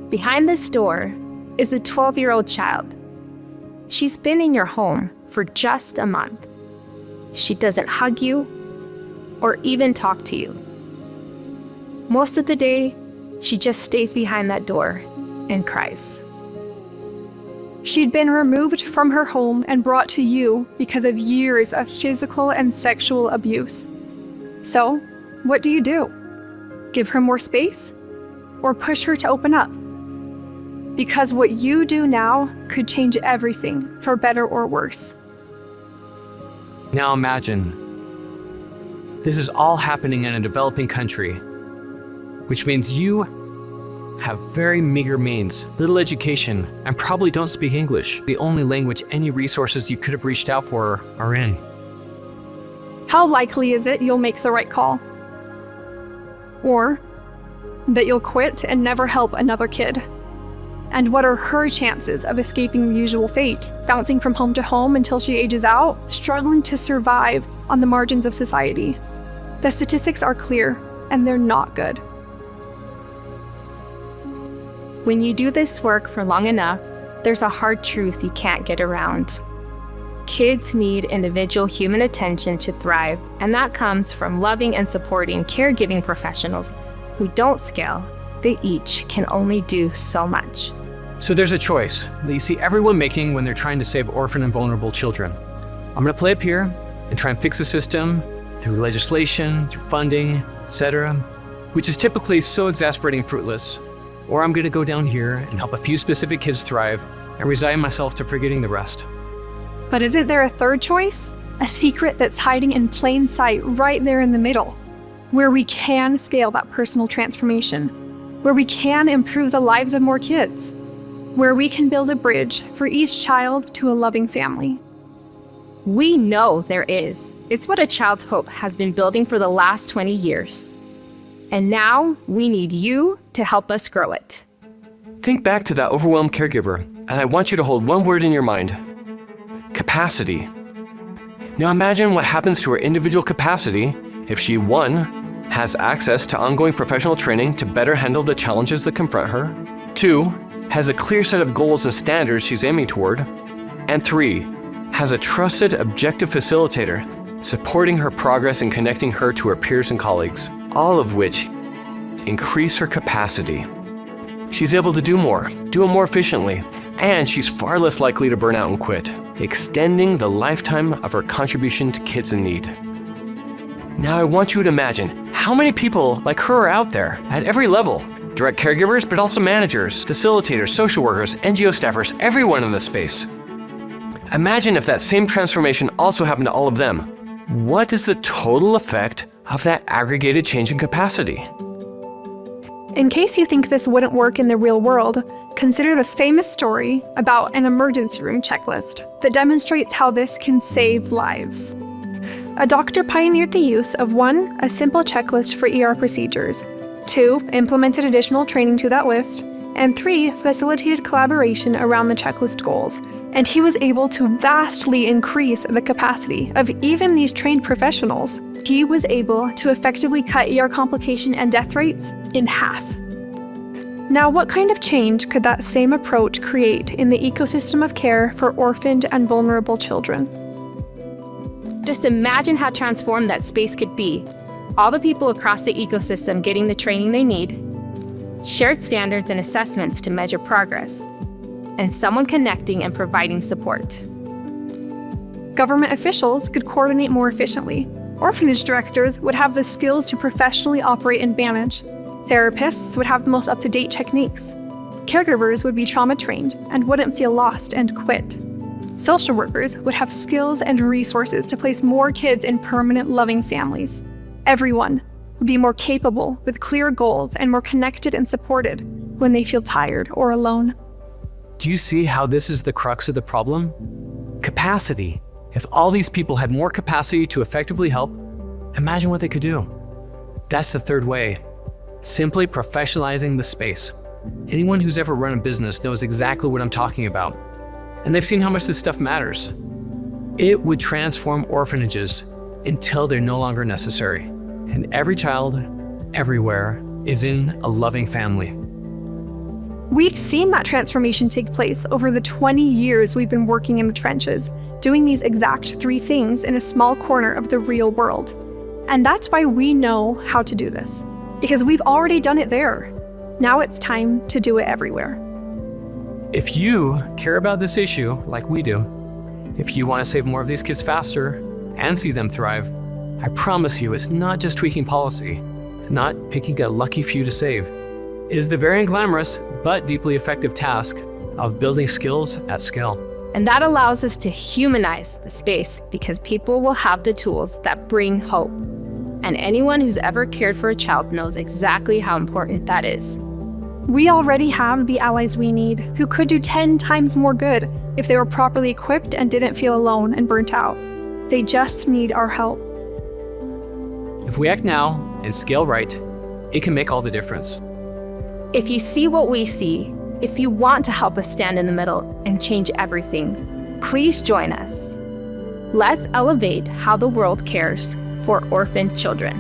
Behind this door is a 12-year-old child. She's been in your home for just a month. She doesn't hug you or even talk to you. Most of the day, she just stays behind that door and cries. She'd been removed from her home and brought to you because of years of physical and sexual abuse. So, what do? Give her more space? Or push her to open up? Because what you do now could change everything, for better or worse. Now imagine, this is all happening in a developing country, which means you have very meager means, little education, and probably don't speak English, the only language any resources you could have reached out for are in. How likely is it you'll make the right call? Or that you'll quit and never help another kid? And what are her chances of escaping the usual fate, bouncing from home to home until she ages out, struggling to survive on the margins of society? The statistics are clear, and they're not good. When you do this work for long enough, there's a hard truth you can't get around. Kids need individual human attention to thrive, and that comes from loving and supporting caregiving professionals who don't scale. They each can only do so much. So there's a choice that you see everyone making when they're trying to save orphan and vulnerable children. I'm gonna play up here and try and fix the system through legislation, through funding, etc., which is typically so exasperating and fruitless. Or I'm gonna go down here and help a few specific kids thrive and resign myself to forgetting the rest. But isn't there a third choice? A secret that's hiding in plain sight right there in the middle, where we can scale that personal transformation, where we can improve the lives of more kids, where we can build a bridge for each child to a loving family. We know there is. It's what A Child's Hope has been building for the last 20 years. And now we need you to help us grow it. Think back to that overwhelmed caregiver, and I want you to hold one word in your mind: capacity. Now imagine what happens to her individual capacity if she, 1, has access to ongoing professional training to better handle the challenges that confront her, 2, has a clear set of goals and standards she's aiming toward, and 3, has a trusted, objective facilitator supporting her progress and connecting her to her peers and colleagues, all of which increase her capacity. She's able to do more, do it more efficiently, and she's far less likely to burn out and quit, extending the lifetime of her contribution to kids in need. Now I want you to imagine how many people like her are out there at every level. Direct caregivers, but also managers, facilitators, social workers, NGO staffers, everyone in this space. Imagine if that same transformation also happened to all of them. What is the total effect of that aggregated change in capacity? In case you think this wouldn't work in the real world, consider the famous story about an emergency room checklist that demonstrates how this can save lives. A doctor pioneered the use of 1, a simple checklist for ER procedures, 2, implemented additional training to that list, and 3, facilitated collaboration around the checklist goals. And he was able to vastly increase the capacity of even these trained professionals. He was able to effectively cut ER complication and death rates in half. Now, what kind of change could that same approach create in the ecosystem of care for orphaned and vulnerable children? Just imagine how transformed that space could be. All the people across the ecosystem getting the training they need, shared standards and assessments to measure progress, and someone connecting and providing support. Government officials could coordinate more efficiently. Orphanage directors would have the skills to professionally operate and manage. Therapists would have the most up-to-date techniques. Caregivers would be trauma-trained and wouldn't feel lost and quit. Social workers would have skills and resources to place more kids in permanent, loving families. Everyone would be more capable with clear goals and more connected and supported when they feel tired or alone. Do you see how this is the crux of the problem? Capacity. If all these people had more capacity to effectively help, imagine what they could do. That's the third way. Simply professionalizing the space. Anyone who's ever run a business knows exactly what I'm talking about. And they've seen how much this stuff matters. It would transform orphanages until they're no longer necessary. And every child, everywhere, is in a loving family. We've seen that transformation take place over the 20 years we've been working in the trenches, doing these exact 3 things in a small corner of the real world. And that's why we know how to do this, because we've already done it there. Now it's time to do it everywhere. If you care about this issue like we do, if you want to save more of these kids faster and see them thrive, I promise you it's not just tweaking policy. It's not picking a lucky few to save. It is the very unglamorous but deeply effective task of building skills at scale. And that allows us to humanize the space because people will have the tools that bring hope. And anyone who's ever cared for a child knows exactly how important that is. We already have the allies we need, who could do 10 times more good if they were properly equipped and didn't feel alone and burnt out. They just need our help. If we act now and scale right, it can make all the difference. If you see what we see, if you want to help us stand in the middle and change everything, please join us. Let's elevate how the world cares for orphan children.